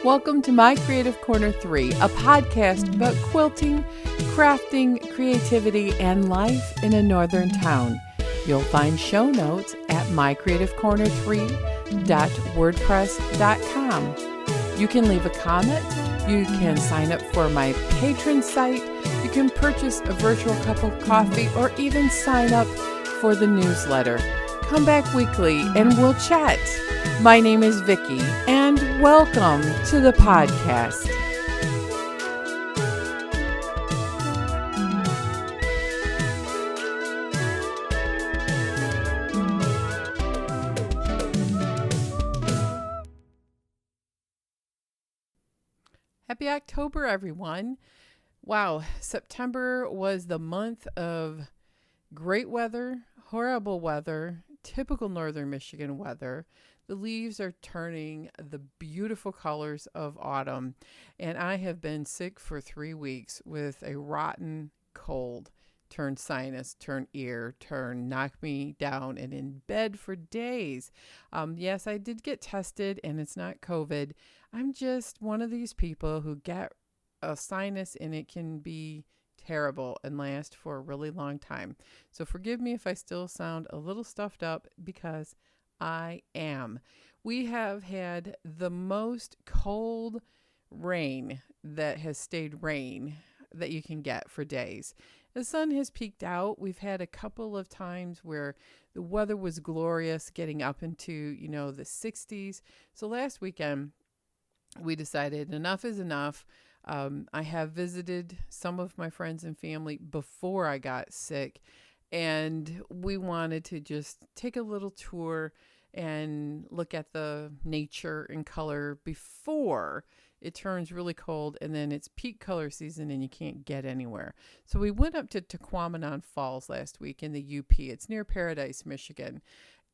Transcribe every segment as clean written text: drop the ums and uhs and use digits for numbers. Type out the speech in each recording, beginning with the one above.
Welcome to My Creative Corner 3, a podcast about quilting, crafting, creativity, and life in a northern town. You'll find show notes at mycreativecorner3.wordpress.com. You can leave a comment, you can sign up for my patron site, you can purchase a virtual cup of coffee, or even sign up for the newsletter. Come back weekly and we'll chat. My name is Vicki, and welcome to the podcast. Happy October, everyone. Wow, September was the month of great weather, horrible weather, typical northern Michigan weather. The leaves are turning the beautiful colors of autumn, and I have been sick for 3 weeks with a rotten cold. Turn sinus, turn ear, knock me down and in bed for days. Yes, I did get tested, and it's not COVID. I'm just one of these people who get a sinus, and it can be terrible and last for a really long time. So forgive me if I still sound a little stuffed up, because I am. We have had the most cold rain that has stayed rain that you can get for days. The sun has peeked out. We've had a couple of times where the weather was glorious, getting up into, the 60s. So last weekend, we decided enough is enough. I have visited some of my friends and family before I got sick, and we wanted to just take a little tour and look at the nature and color before it turns really cold, and then it's peak color season and you can't get anywhere. So we went up to Niagara Falls last week in the UP. It's near Paradise, Michigan.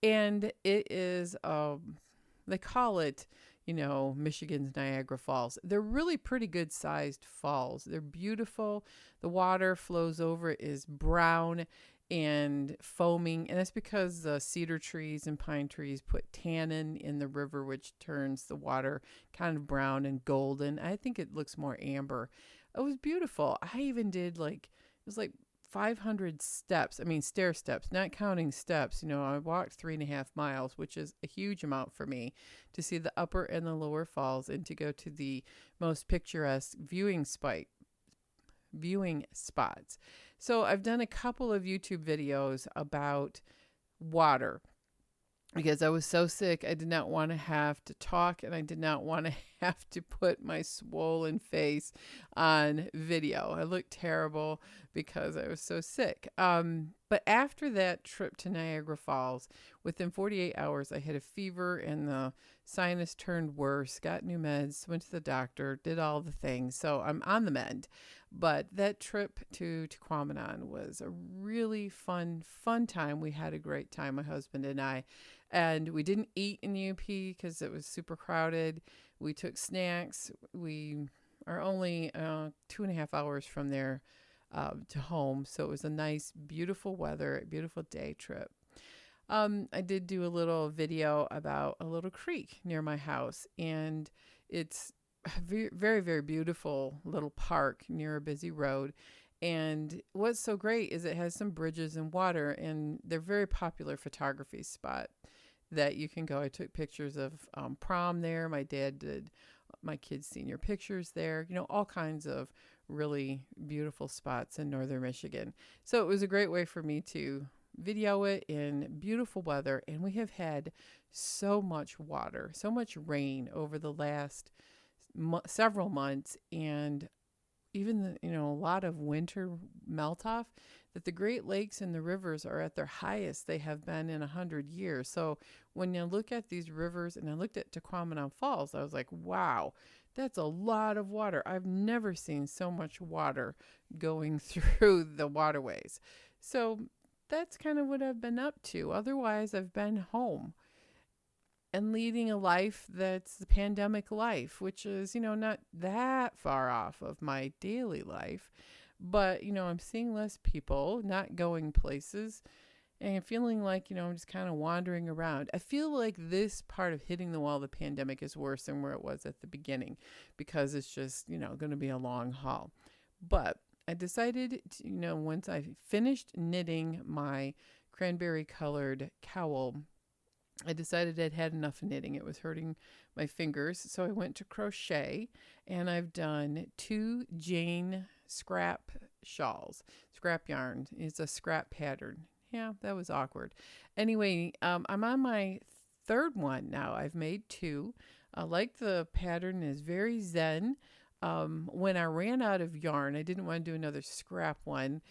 And it is, they call it, Michigan's Niagara Falls. They're really pretty good sized falls. They're beautiful. The water flows over, is brown and foaming, and that's because the cedar trees and pine trees put tannin in the river, which turns the water kind of brown and golden. I think it looks more amber. It was beautiful. I even did it was like 500 steps. I mean, stair steps, not counting steps. I walked 3.5 miles, which is a huge amount for me, to see the upper and the lower falls and to go to the most picturesque viewing spots. So I've done a couple of YouTube videos about water because I was so sick. I did not want to have to talk, and I did not want to have to put my swollen face on video. I looked terrible because I was so sick. But after that trip to Niagara Falls, within 48 hours, I had a fever and the sinus turned worse, got new meds, went to the doctor, did all the things. So I'm on the mend. But that trip to Quamanon was a really fun time. We had a great time, my husband and I. And we didn't eat in the UP because it was super crowded. We took snacks. We are only 2.5 hours from there to home. So it was a nice, beautiful weather, beautiful day trip. I did do a little video about a little creek near my house, and it's a very, very, very beautiful little park near a busy road. And what's so great is it has some bridges and water, and they're very popular photography spot that you can go. I took pictures of prom there. My dad did my kids' senior pictures there. All kinds of really beautiful spots in northern Michigan. So it was a great way for me to video it in beautiful weather. And we have had so much water, so much rain over the last several months, and even a lot of winter melt off, that the Great Lakes and the rivers are at their highest they have been in 100 years. So when you look at these rivers, and I looked at Niagara Falls, I was like, wow, that's a lot of water. I've never seen so much water going through the waterways. So that's kind of what I've been up to. Otherwise, I've been home and leading a life that's the pandemic life, which is, not that far off of my daily life. But, I'm seeing less people, not going places. and feeling like, I'm just kind of wandering around. I feel like this part of hitting the wall of the pandemic is worse than where it was at the beginning because it's just, going to be a long haul. But I decided, once I finished knitting my cranberry colored cowl, I decided I'd had enough knitting. It was hurting my fingers. So I went to crochet, and I've done 2 Jane scrap shawls. Scrap yarn is a scrap pattern. Yeah, that was awkward. Anyway, I'm on my 3rd one now. I've made 2. I like the pattern, is very zen. When I ran out of yarn, I didn't want to do another scrap one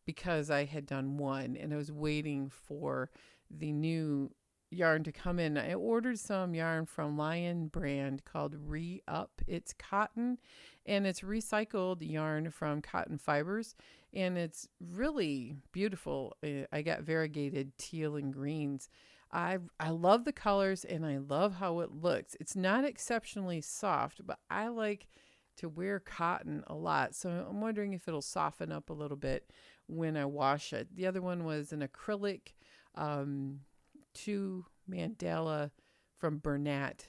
because I had done one and I was waiting for the new yarn to come in. I ordered some yarn from Lion brand called Re-Up. It's cotton, and it's recycled yarn from cotton fibers, and it's really beautiful. I got variegated teal and greens. I love the colors, and I love how it looks. It's not exceptionally soft, but I like to wear cotton a lot, so I'm wondering if it'll soften up a little bit when I wash it. The other one was an acrylic 2 mandala from Bernat.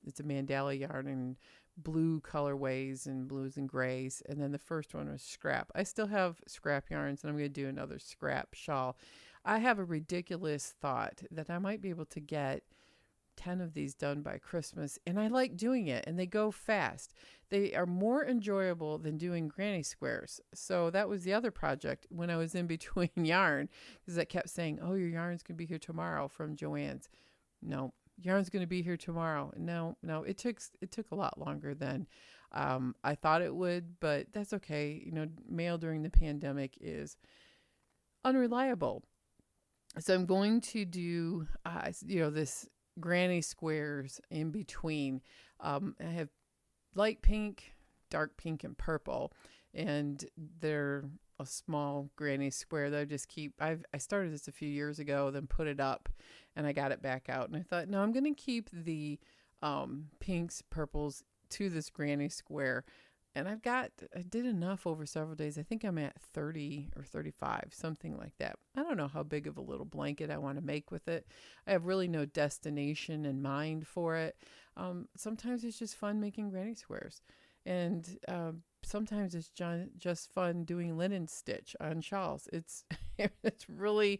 It's a mandala yarn in blue colorways and blues and grays. And then the first one was scrap. I still have scrap yarns, and I'm going to do another scrap shawl. I have a ridiculous thought that I might be able to get 10 of these done by Christmas, and I like doing it, and they go fast. They are more enjoyable than doing granny squares. So that was the other project when I was in between yarn, because I kept saying, oh, your yarn's going to be here tomorrow from Joann's. No, yarn's going to be here tomorrow. No, it took a lot longer than I thought it would, but that's okay. Mail during the pandemic is unreliable. So I'm going to do, this granny squares in between. I have light pink, dark pink, and purple, and they're a small granny square that I just keep. I started this a few years ago, then put it up, and I got it back out. And I thought, no, I'm going to keep the pinks, purples to this granny square. And I did enough over several days. I think I'm at 30 or 35, something like that. I don't know how big of a little blanket I want to make with it. I have really no destination in mind for it. Sometimes it's just fun making granny squares. And sometimes it's just fun doing linen stitch on shawls. It's really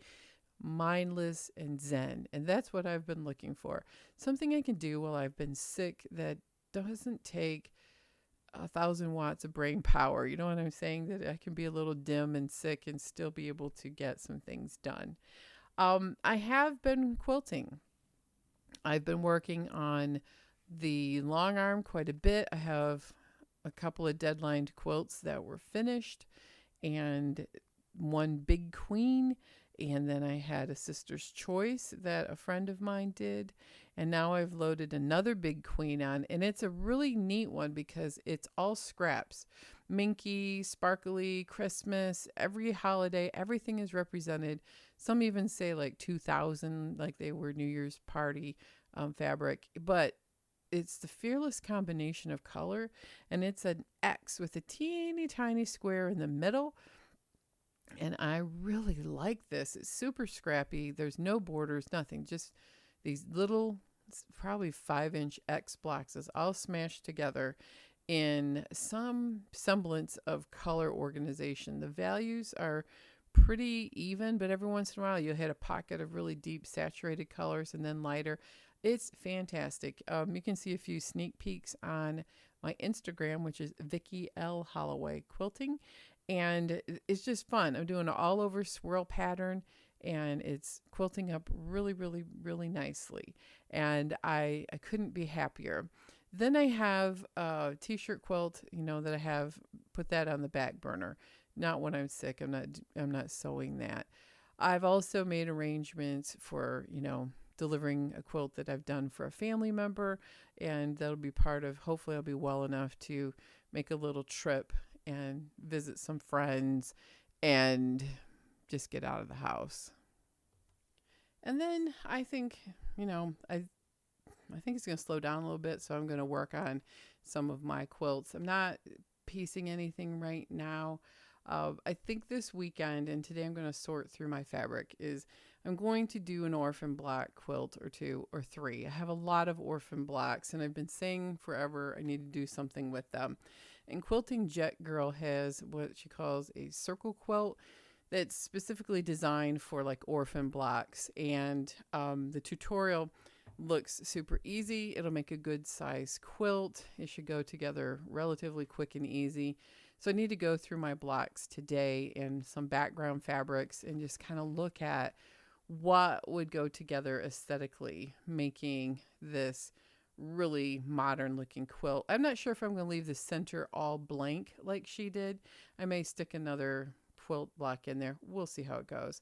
mindless and zen. And that's what I've been looking for. Something I can do while I've been sick that doesn't take 1,000 watts of brain power. You know what I'm saying? That I can be a little dim and sick and still be able to get some things done. I have been quilting. I've been working on the long arm quite a bit. I have a couple of deadlined quilts that were finished, and one big queen. And then I had a sister's choice that a friend of mine did. And now I've loaded another big queen on. And it's a really neat one because it's all scraps. Minky, sparkly, Christmas, every holiday, everything is represented. Some even say like 2000, like they were New Year's party fabric. But it's the fearless combination of color. And it's an X with a teeny tiny square in the middle. And I really like this. It's super scrappy. There's no borders, nothing. Just these little, probably 5-inch X blocks all smashed together in some semblance of color organization. The values are pretty even, but every once in a while you'll hit a pocket of really deep saturated colors and then lighter. It's fantastic. You can see a few sneak peeks on my Instagram, which is Vicki L. Holloway Quilting. And it's just fun. I'm doing an all over swirl pattern, and it's quilting up really, really, really nicely. And I couldn't be happier. Then I have a t-shirt quilt, that I have put that on the back burner. Not when I'm sick. I'm not sewing that. I've also made arrangements for, delivering a quilt that I've done for a family member, and that'll be part of, hopefully I'll be well enough to make a little trip and visit some friends and just get out of the house. And then I think, I think it's going to slow down a little bit, so I'm going to work on some of my quilts. I'm not piecing anything right now. I think this weekend, and today I'm going to sort through my fabric, is I'm going to do an orphan black quilt or two or three. I have a lot of orphan blacks, and I've been saying forever I need to do something with them. And Quilting Jet Girl has what she calls a circle quilt that's specifically designed for like orphan blocks. And the tutorial looks super easy. It'll make a good size quilt. It should go together relatively quick and easy. So I need to go through my blocks today and some background fabrics and just kind of look at what would go together aesthetically, making this really modern looking quilt. I'm not sure if I'm going to leave the center all blank like she did. I may stick another quilt block in there. We'll see how it goes.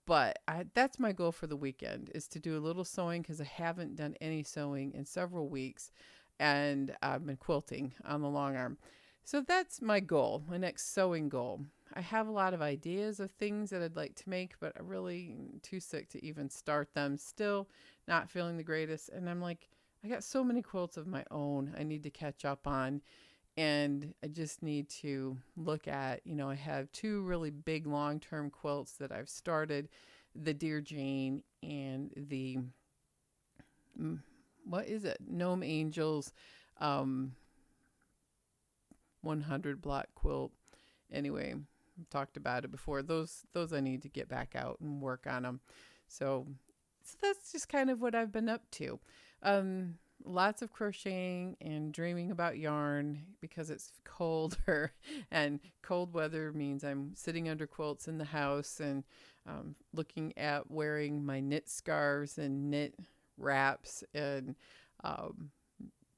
But that's my goal for the weekend, is to do a little sewing, because I haven't done any sewing in several weeks, and I've been quilting on the long arm. So that's my goal, my next sewing goal. I have a lot of ideas of things that I'd like to make, but I'm really too sick to even start them. Still not feeling the greatest. And I'm like, I got so many quilts of my own I need to catch up on. And I just need to look at, I have two really big long-term quilts that I've started, the Dear Jane and the, what is it? Gnome Angels 100 block quilt. Anyway, I've talked about it before. Those I need to get back out and work on them. So that's just kind of what I've been up to. Lots of crocheting and dreaming about yarn, because it's colder, and cold weather means I'm sitting under quilts in the house and looking at wearing my knit scarves and knit wraps, and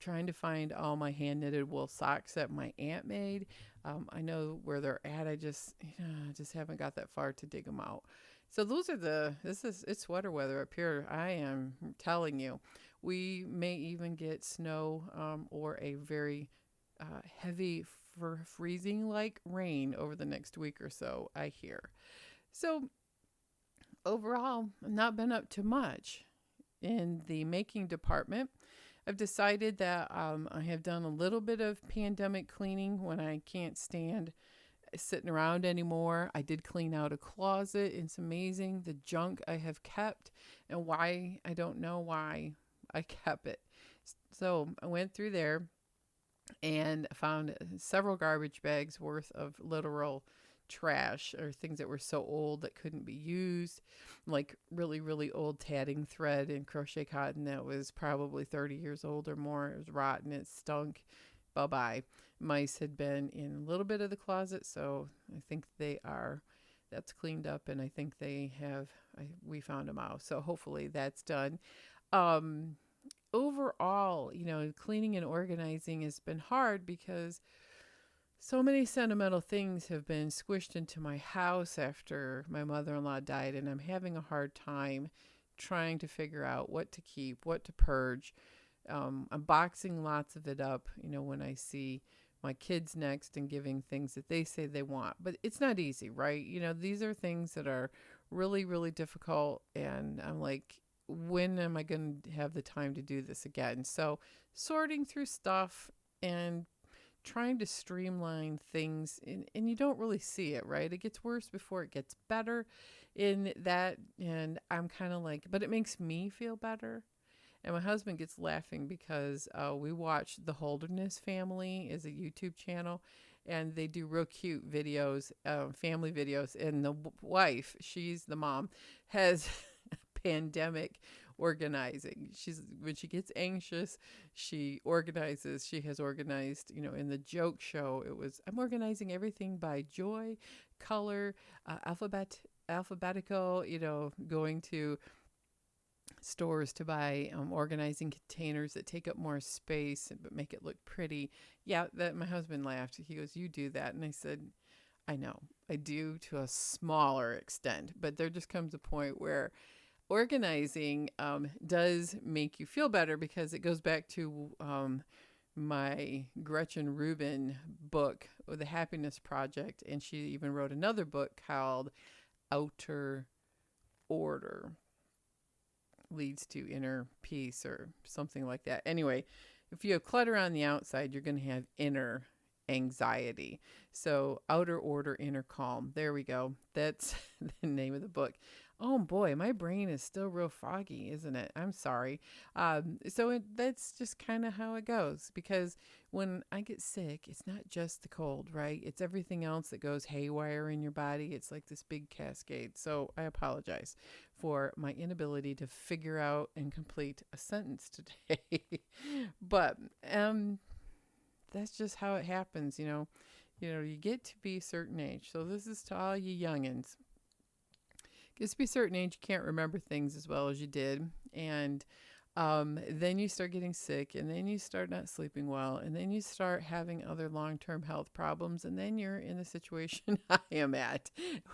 trying to find all my hand knitted wool socks that my aunt made. I know where they're at. I just haven't got that far to dig them out. So those are it's sweater weather up here. I am telling you, we may even get snow or a very heavy freezing like rain over the next week or so, I hear. So overall, I've not been up to much in the making department. I've decided that I have done a little bit of pandemic cleaning when I can't stand sitting around anymore. I did clean out a closet. It's amazing the junk I have kept, and why, I don't know why I kept it. So I went through there and found several garbage bags worth of literal trash, or things that were so old that couldn't be used, like really, really old tatting thread and crochet cotton that was probably 30 years old or more. It was rotten. It stunk. Bye-bye. Mice had been in a little bit of the closet, so I think that's cleaned up, and I think we found them out. So hopefully that's done. Overall, cleaning and organizing has been hard, because so many sentimental things have been squished into my house after my mother-in-law died, and I'm having a hard time trying to figure out what to keep, what to purge. I'm boxing lots of it up, when I see my kids next and giving things that they say they want. But it's not easy, right? These are things that are really, really difficult, and I'm like, when am I going to have the time to do this again? So sorting through stuff and trying to streamline things, and you don't really see it, right? It gets worse before it gets better in that, and I'm kind of like, but it makes me feel better. And my husband gets laughing because we watch The Holderness Family is a YouTube channel, and they do real cute videos, family videos. And the wife, she's the mom, has pandemic organizing. When she gets anxious, she organizes. She has organized, in the joke show, it was, I'm organizing everything by joy, color, alphabetical, going to stores to buy organizing containers that take up more space but make it look pretty. Yeah, that my husband laughed. He goes, "You do that." And I said, "I know. I do to a smaller extent, but there just comes a point where organizing does make you feel better, because it goes back to my Gretchen Rubin book, The Happiness Project, and she even wrote another book called Outer Order Leads to Inner Peace, or something like that. Anyway, if you have clutter on the outside, you're going to have inner anxiety. So outer order, inner calm. There we go. That's the name of the book. Oh boy, my brain is still real foggy, isn't it? I'm sorry. That's just kind of how it goes, because when I get sick, it's not just the cold, right? It's everything else that goes haywire in your body. It's like this big cascade. So I apologize for my inability to figure out and complete a sentence today. But that's just how it happens, you know. You get to be a certain age. So this is to all you youngins. Gets to be a certain age, you can't remember things as well as you did. And then you start getting sick, and then you start not sleeping well, and then you start having other long-term health problems, and then you're in the situation I am at,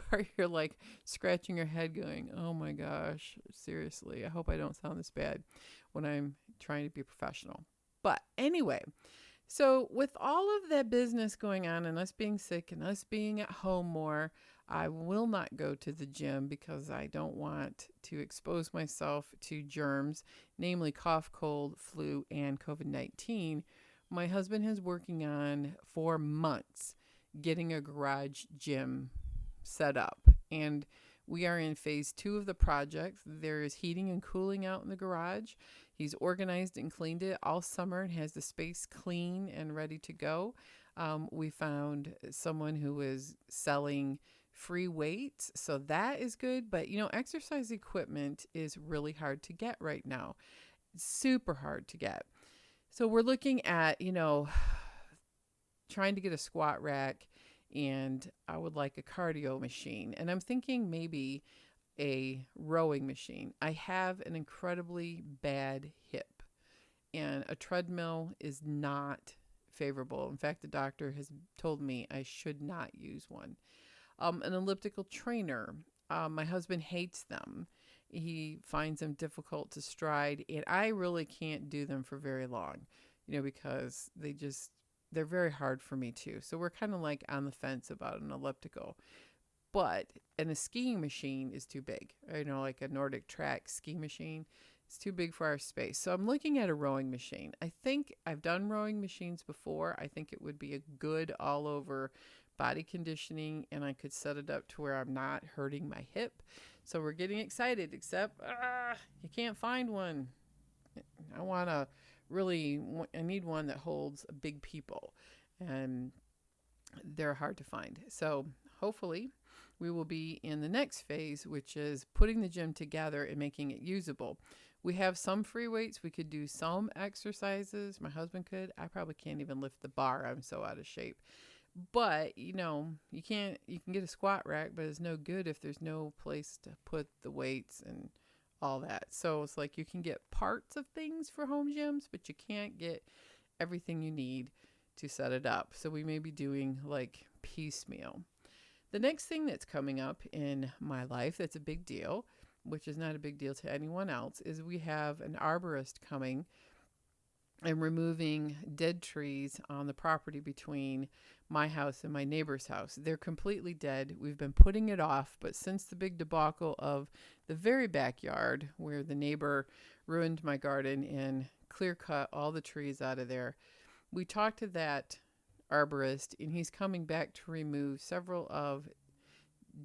where you're like scratching your head going, oh my gosh, seriously, I hope I don't sound this bad when I'm trying to be professional. But anyway, so with all of that business going on and us being sick and us being at home more, I will not go to the gym because I don't want to expose myself to germs, namely cough, cold, flu, and COVID-19. My husband is working on for months getting a garage gym set up. And we are in phase 2 of the project. There is heating and cooling out in the garage. He's organized and cleaned it all summer and has the space clean and ready to go. We found someone who is selling free weights, so that is good. But exercise equipment is really hard to get right now. It's super hard to get. So we're looking at trying to get a squat rack, and I would like a cardio machine, and I'm thinking maybe a rowing machine. I have an incredibly bad hip, and a treadmill is not favorable. In fact, the doctor has told me I should not use one. An elliptical trainer. My husband hates them. He finds them difficult to stride, and I really can't do them for very long, because they're very hard for me too. So we're kind of like on the fence about an elliptical. And a skiing machine is too big. Like a Nordic track ski machine. It's too big for our space. So I'm looking at a rowing machine. I think I've done rowing machines before. I think it would be a good all over body conditioning, and I could set it up to where I'm not hurting my hip. So we're getting excited, except you can't find one. I need one that holds big people, and they're hard to find. So hopefully we will be in the next phase, which is putting the gym together and making it usable. We have some free weights. We could do some exercises. My husband could. I probably can't even lift the bar. I'm so out of shape. But, you can get a squat rack, but it's no good if there's no place to put the weights and all that. So it's like you can get parts of things for home gyms, but you can't get everything you need to set it up. So we may be doing like piecemeal. The next thing that's coming up in my life that's a big deal, which is not a big deal to anyone else, is we have an arborist coming and removing dead trees on the property between my house and my neighbor's house. They're completely dead. We've been putting it off, but since the big debacle of the very backyard where the neighbor ruined my garden and clear cut all the trees out of there, we talked to that arborist, and he's coming back to remove several of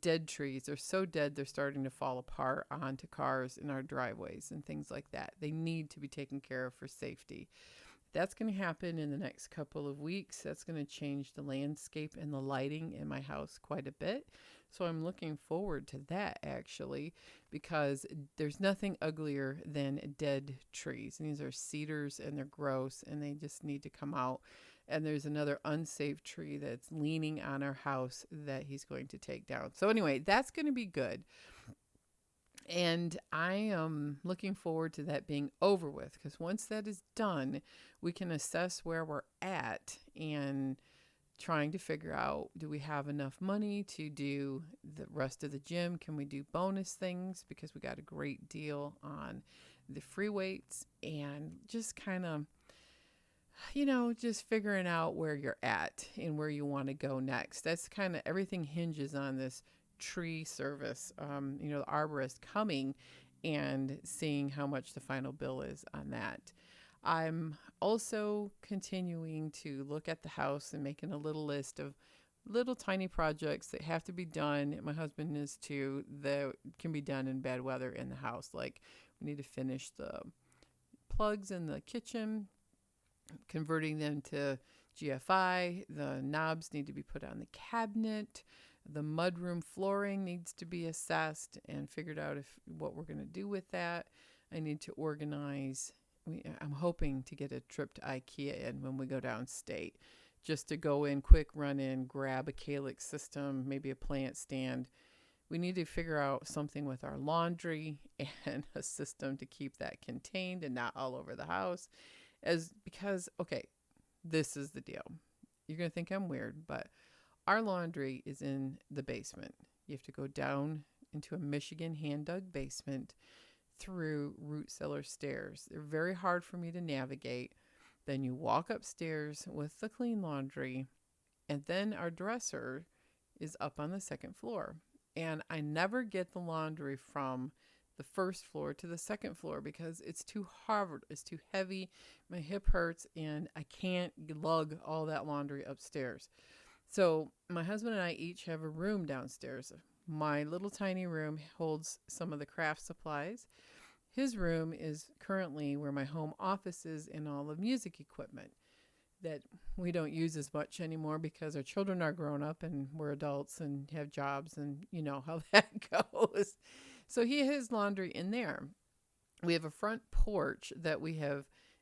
dead trees. They're so dead they're starting to fall apart onto cars in our driveways and things like that. They need to be taken care of for safety. That's going to happen in the next couple of weeks. That's going to change the landscape and the lighting in my house quite a bit. So I'm looking forward to that, actually, because there's nothing uglier than dead trees. And these are cedars, and they're gross, and they just need to come out. And there's another unsafe tree that's leaning on our house that he's going to take down. So anyway, that's going to be good. And I am looking forward to that being over with, because once that is done, we can assess where we're at and trying to figure out, do we have enough money to do the rest of the gym? Can we do bonus things? Because we got a great deal on the free weights, and just kind of, just figuring out where you're at and where you want to go next. That's kind of, everything hinges on this tree service, the arborist coming and seeing how much the final bill is on that. I'm also continuing to look at the house and making a little list of little tiny projects that have to be done. My husband is too, that can be done in bad weather in the house. Like we need to finish the plugs in the kitchen, converting them to GFI. The knobs need to be put on the cabinet. The mudroom flooring needs to be assessed and figured out if what we're going to do with that. I need to organize. I'm hoping to get a trip to IKEA in when we go downstate, just to go in, quick run in, grab a calyx system, maybe a plant stand. We need to figure out something with our laundry and a system to keep that contained and not all over the house. Because, okay, this is the deal. You're going to think I'm weird, but our laundry is in the basement. You have to go down into a Michigan hand-dug basement through root cellar stairs. They're very hard for me to navigate. Then you walk upstairs with the clean laundry, and then our dresser is up on the second floor. And I never get the laundry from the first floor to the second floor because it's too hard, it's too heavy, my hip hurts, and I can't lug all that laundry upstairs. So my husband and I each have a room downstairs. My little tiny room holds some of the craft supplies. His room is currently where my home office is and all the music equipment that we don't use as much anymore because our children are grown up and we're adults and have jobs, and you know how that goes. So he has laundry in there. We have a front porch that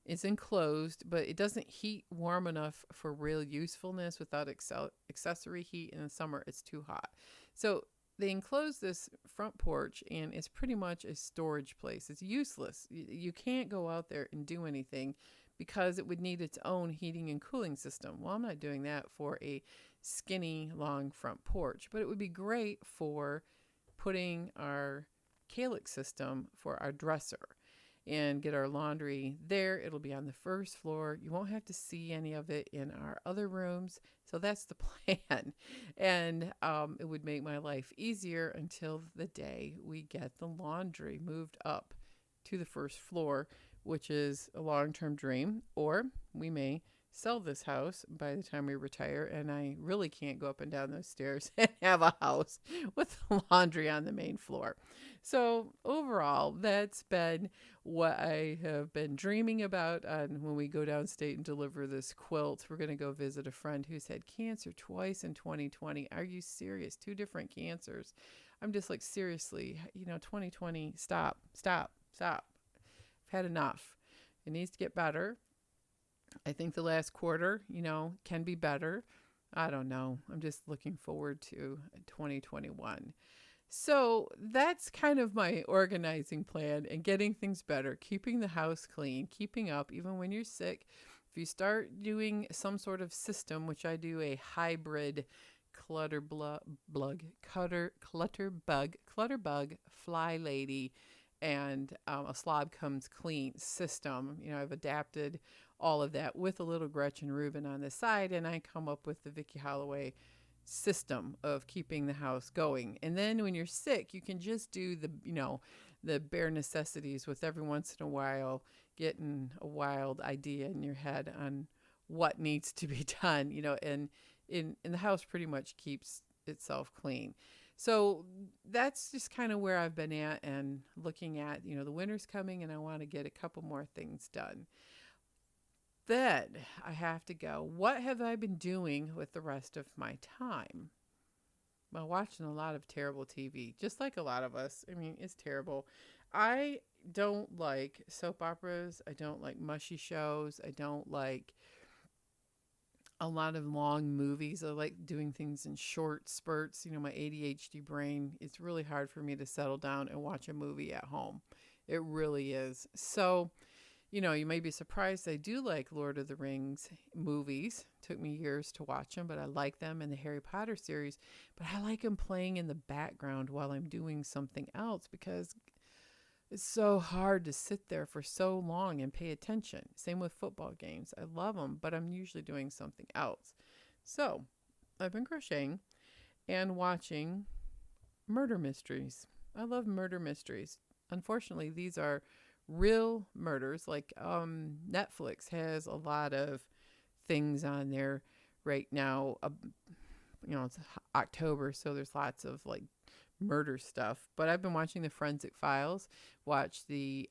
it's enclosed, but it doesn't heat warm enough for real usefulness without accessory heat. In the summer, it's too hot. So they enclose this front porch, and it's pretty much a storage place. It's useless. You can't go out there and do anything because it would need its own heating and cooling system. Well, I'm not doing that for a skinny, long front porch, but it would be great for putting our calyx system for our dresser and get our laundry there. It'll be on the first floor. You won't have to see any of it in our other rooms. So that's the plan. And it would make my life easier until the day we get the laundry moved up to the first floor, which is a long-term dream. Or we may sell this house by the time we retire, and I really can't go up and down those stairs and have a house with laundry on the main floor. So overall, that's been what I have been dreaming about. And when we go downstate and deliver this quilt, we're going to go visit a friend who's had cancer twice in 2020. Are you serious? 2 different cancers. I'm just like, seriously, 2020, stop. I've had enough. It needs to get better. I think the last quarter, can be better. I don't know. I'm just looking forward to 2021. So that's kind of my organizing plan and getting things better, keeping the house clean, keeping up even when you're sick. If you start doing some sort of system, which I do a hybrid clutterbug, fly lady, and a slob comes clean system. I've adapted all of that with a little Gretchen Rubin on the side, and I come up with the Vicki Holloway system of keeping the house going. And then when you're sick, you can just do the bare necessities with every once in a while getting a wild idea in your head on what needs to be done, and in the house pretty much keeps itself clean. So that's just kind of where I've been at and looking at, the winter's coming and I want to get a couple more things done. Then I have to go, what have I been doing with the rest of my time? Well, watching a lot of terrible TV, just like a lot of us. I mean, it's terrible. I don't like soap operas. I don't like mushy shows. I don't like a lot of long movies. I like doing things in short spurts. My ADHD brain, it's really hard for me to settle down and watch a movie at home. It really is. So, you may be surprised. I do like Lord of the Rings movies. Took me years to watch them, but I like them, and the Harry Potter series. But I like them playing in the background while I'm doing something else because it's so hard to sit there for so long and pay attention. Same with football games. I love them, but I'm usually doing something else. So I've been crocheting and watching murder mysteries. I love murder mysteries. Unfortunately, these are real murders. Like Netflix has a lot of things on there right now. It's October, so there's lots of like murder stuff. But I've been watching the Forensic Files, watched the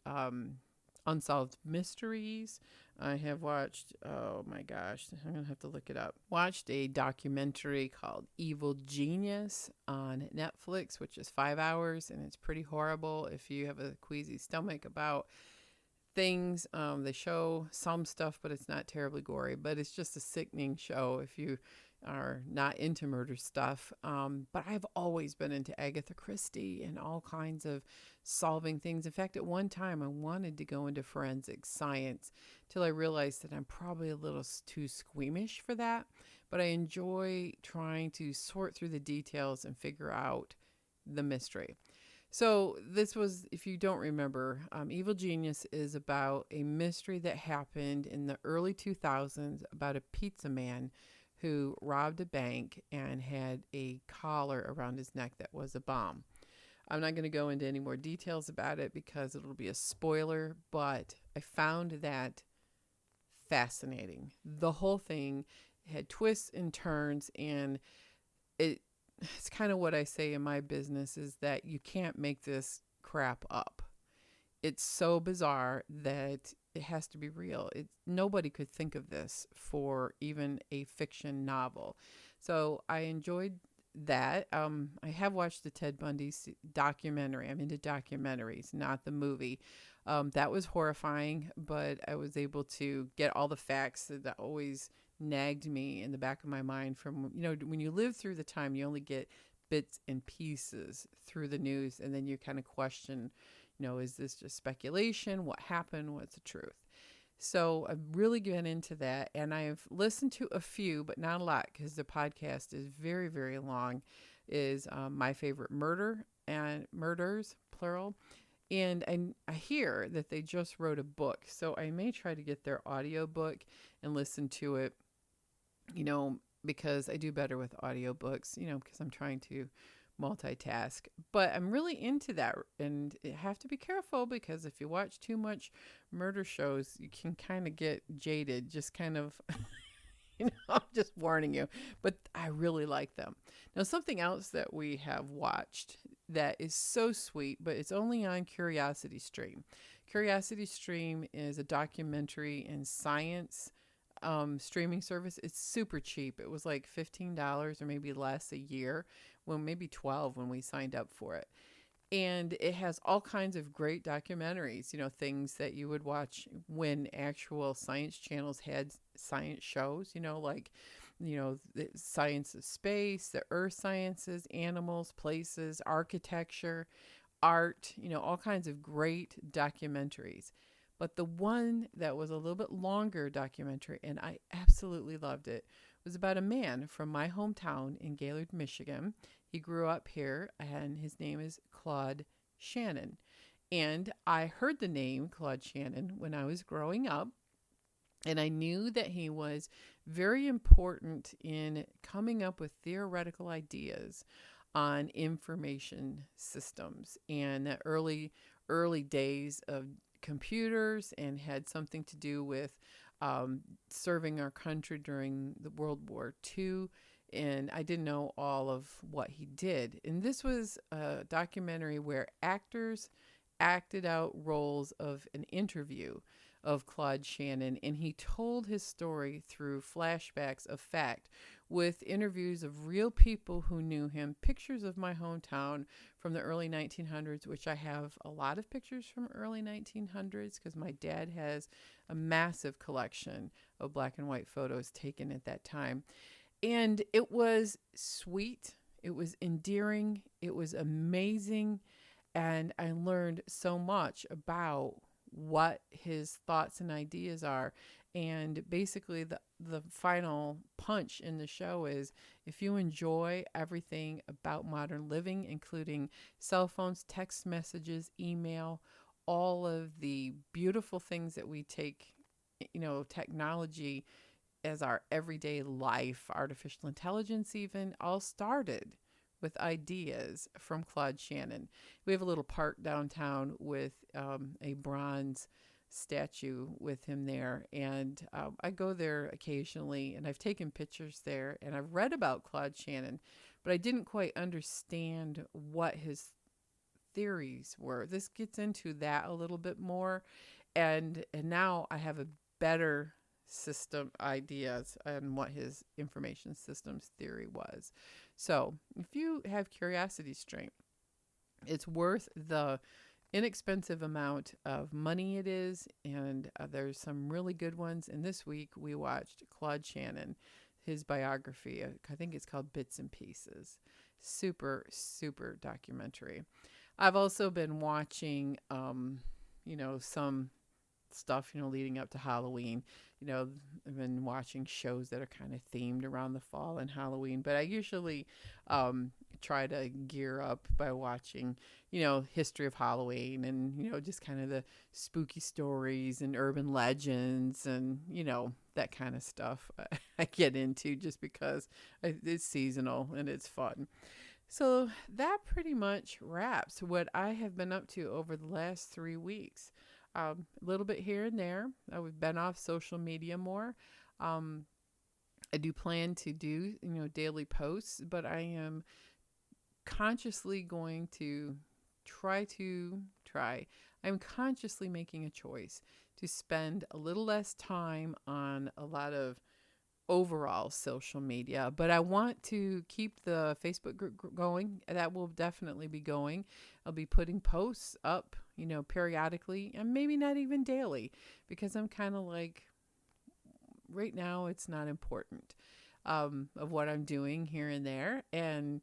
Unsolved Mysteries. I have watched, oh my gosh, I'm going to have to look it up. Watched a documentary called Evil Genius on Netflix, which is 5 hours, and it's pretty horrible if you have a queasy stomach about things. They show some stuff, but it's not terribly gory, but it's just a sickening show if you are not into murder stuff. But I've always been into Agatha Christie and all kinds of solving things. In fact, at one time I wanted to go into forensic science till I realized that I'm probably a little too squeamish for that. But I enjoy trying to sort through the details and figure out the mystery. So this was, if you don't remember, Evil Genius is about a mystery that happened in the early 2000s about a pizza man who robbed a bank and had a collar around his neck that was a bomb. I'm not going to go into any more details about it because it'll be a spoiler, but I found that fascinating. The whole thing had twists and turns, and it's kind of what I say in my business is that you can't make this crap up. It's so bizarre that it has to be real. Nobody could think of this for even a fiction novel. So I enjoyed that. I have watched the Ted Bundy documentary. I'm into documentaries, not the movie. That was horrifying, but I was able to get all the facts that always nagged me in the back of my mind from, when you live through the time, you only get bits and pieces through the news, and then you kind of question, is this just speculation? What happened? What's the truth? So I've really gotten into that, and I've listened to a few, but not a lot because the podcast is very, very long, is My Favorite Murder and Murders, plural. And I hear that they just wrote a book, so I may try to get their audio book and listen to it, because I do better with audiobooks, because I'm trying to multitask. But I'm really into that, and you have to be careful because if you watch too much murder shows, you can kind of get jaded, just kind of, I'm just warning you, but I really like them. Now, something else that we have watched that is so sweet, but it's only on Curiosity Stream. Curiosity Stream is a documentary and science streaming service. It's super cheap. It was like $15 or maybe less a year, maybe 12 when we signed up for it. And it has all kinds of great documentaries, things that you would watch when actual science channels had science shows, the science of space, the earth sciences, animals, places, architecture, art, all kinds of great documentaries. But the one that was a little bit longer documentary, and I absolutely loved it, was about a man from my hometown in Gaylord, Michigan. He grew up here, and his name is Claude Shannon. And I heard the name Claude Shannon when I was growing up, and I knew that he was very important in coming up with theoretical ideas on information systems and the early days of computers, and had something to do with serving our country during the World War II. And I didn't know all of what he did. And this was a documentary where actors acted out roles of an interview of Claude Shannon, and he told his story through flashbacks of fact with interviews of real people who knew him, pictures of my hometown from the early 1900s, which I have a lot of pictures from early 1900s because my dad has a massive collection of black and white photos taken at that time. And it was sweet, it was endearing, it was amazing, and I learned so much about what his thoughts and ideas are. And basically the final punch in the show is, if you enjoy everything about modern living, including cell phones, text messages, email, all of the beautiful things that we take, technology as our everyday life, artificial intelligence even, all started with ideas from Claude Shannon. We have a little park downtown with a bronze statue with him there, and I go there occasionally, and I've taken pictures there, and I've read about Claude Shannon, but I didn't quite understand what his theories were. This gets into that a little bit more, and now I have a better system ideas on what his information systems theory was. So if you have curiosity strength, it's worth the inexpensive amount of money it is, and there's some really good ones. And this week we watched Claude Shannon, his biography. I think it's called Bits and Pieces. Super, super documentary. I've also been watching, some stuff, leading up to Halloween. I've been watching shows that are kind of themed around the fall and Halloween, but I usually try to gear up by watching, history of Halloween and, just kind of the spooky stories and urban legends and, that kind of stuff I get into just because it's seasonal and it's fun. So that pretty much wraps what I have been up to over the last 3 weeks. A little bit here and there. I've been off social media more. I do plan to do, daily posts, but I am consciously going to I'm consciously making a choice to spend a little less time on a lot of overall social media, but I want to keep the Facebook group going. That will definitely be going. I'll be putting posts up, periodically, and maybe not even daily, because I'm kind of like, right now it's not important of what I'm doing here and there, and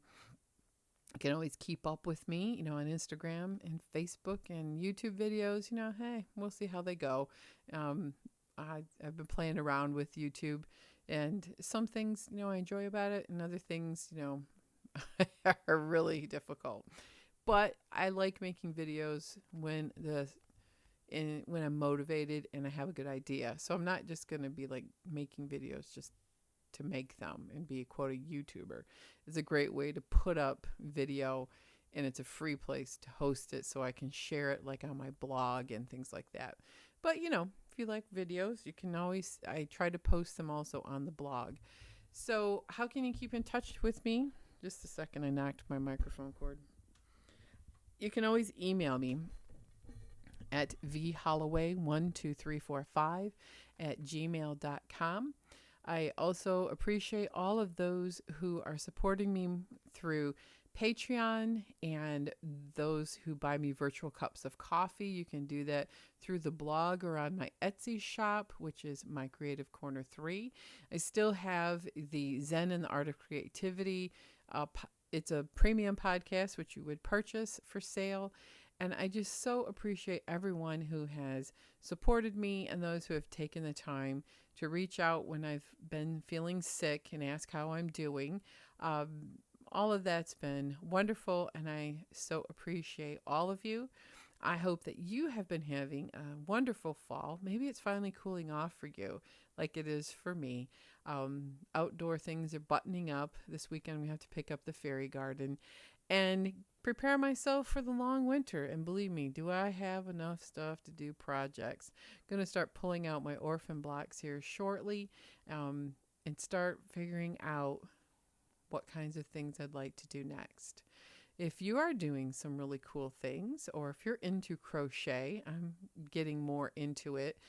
you can always keep up with me, on Instagram and Facebook and YouTube videos. Hey, we'll see how they go. I've been playing around with YouTube, and some things, I enjoy about it, and other things, are really difficult. But I like making videos when I'm motivated and I have a good idea. So I'm not just going to be like making videos just to make them and be a quote a YouTuber. It's a great way to put up video, and it's a free place to host it so I can share it like on my blog and things like that. But if you like videos, you can always, I try to post them also on the blog. So how can you keep in touch with me? Just a second, I knocked my microphone cord. You can always email me at vholloway12345@gmail.com. I also appreciate all of those who are supporting me through Patreon and those who buy me virtual cups of coffee. You can do that through the blog or on my Etsy shop, which is my Creative Corner3. I still have the Zen and the Art of Creativity. It's a premium podcast, which you would purchase for sale. And I just so appreciate everyone who has supported me and those who have taken the time to reach out when I've been feeling sick and ask how I'm doing. All of that's been wonderful, and I so appreciate all of you. I hope that you have been having a wonderful fall. Maybe it's finally cooling off for you like it is for me. Outdoor things are buttoning up. This weekend we have to pick up the fairy garden and prepare myself for the long winter. And believe me, do I have enough stuff to do projects? Going to start pulling out my orphan blocks here shortly, and start figuring out what kinds of things I'd like to do next. If you are doing some really cool things, or if you're into crochet, I'm getting more into it,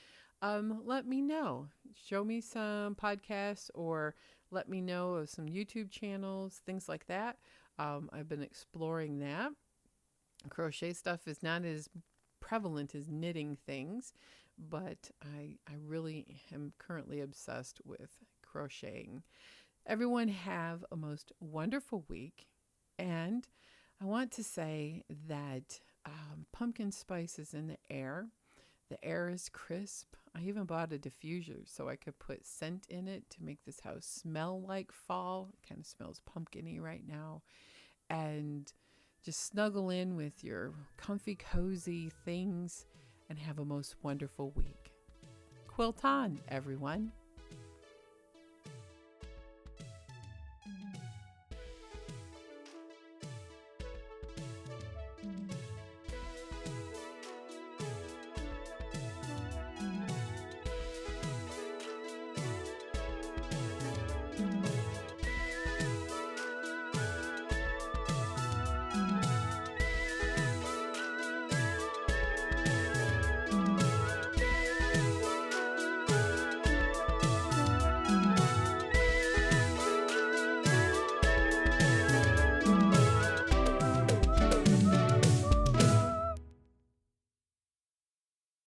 let me know. Show me some podcasts, or let me know of some YouTube channels, things like that. I've been exploring that. Crochet stuff is not as prevalent as knitting things, but I really am currently obsessed with crocheting. Everyone have a most wonderful week, and I want to say that pumpkin spice is in the air. The air is crisp. I even bought a diffuser so I could put scent in it to make this house smell like fall. It kind of smells pumpkin-y right now. And just snuggle in with your comfy, cozy things and have a most wonderful week. Quilt on, everyone.